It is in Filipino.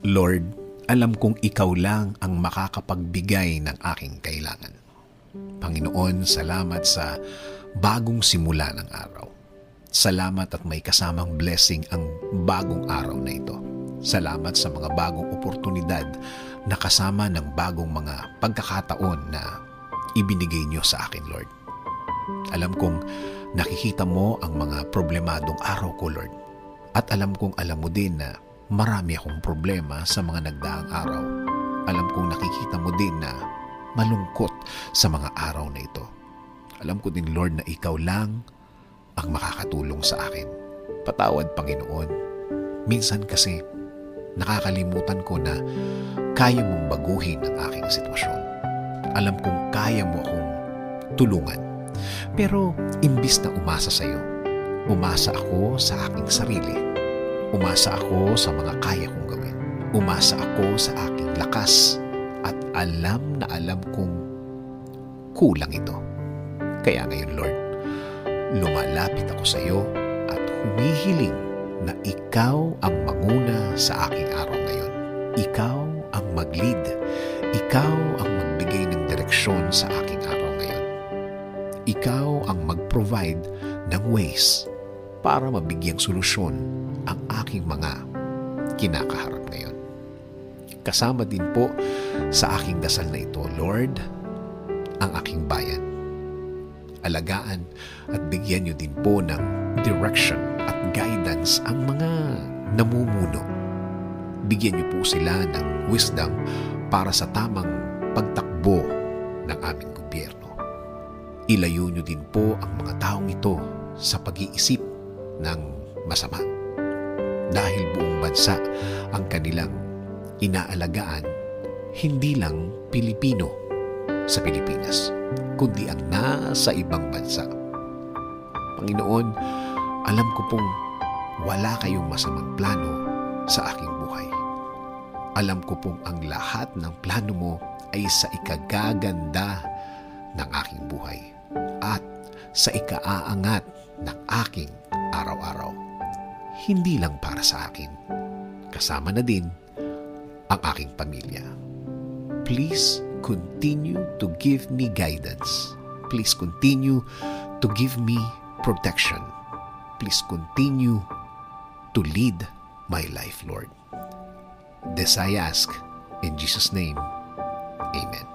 Lord, alam kong ikaw lang ang makakapagbigay ng aking kailangan. Panginoon, salamat sa bagong simula ng araw. Salamat at may kasamang blessing ang bagong araw na ito. Salamat sa mga bagong oportunidad na kasama ng bagong mga pagkakataon na ibinigay niyo sa akin, Lord. Alam kong nakikita mo ang mga problemadong araw ko, Lord. At alam kong alam mo din na marami akong problema sa mga nagdaang araw. Alam kong nakikita mo din na malungkot sa mga araw na ito. Alam ko din, Lord, na ikaw lang ang makakatulong sa akin. Patawad, Panginoon. Minsan kasi nakakalimutan ko na kaya mong baguhin ang aking sitwasyon. Alam kong kaya mo akong tulungan. Pero imbis na umasa sa iyo, umasa ako sa aking sarili. Umasa ako sa mga kaya kong gawin. Umasa ako sa aking lakas. At alam na alam kong kulang ito. Kaya ngayon, Lord, lumalapit ako sa iyo at humihiling na ikaw ang manguna sa aking araw ngayon. Ikaw ang mag-lead. Ikaw ang magbigay ng direksyon sa aking araw ngayon. Ikaw ang mag-provide ng ways para mabigyang solusyon ang aking mga kinakaharap ngayon. Kasama din po sa aking dasal na ito, Lord, ang aking bayan. Alagaan at bigyan niyo din po ng direction at guidance ang mga namumuno. Bigyan niyo po sila ng wisdom para sa tamang pagtakbo ng aming gobyerno. Ilayo niyo din po ang mga taong ito sa pag-iisip ng masama. Dahil buong bansa ang kanilang inaalagaan, hindi lang Pilipino sa Pilipinas, kundi ang nasa ibang bansa. Panginoon, alam ko pong wala kayong masamang plano sa aking buhay. Alam ko pong ang lahat ng plano mo ay sa ikagaganda ng aking buhay at sa ikaaangat ng aking araw-araw. Hindi lang para sa akin, kasama na din ang aking pamilya. Please continue to give me guidance. Please continue to give me protection. Please continue to lead my life, Lord. This I ask in Jesus' name. Amen.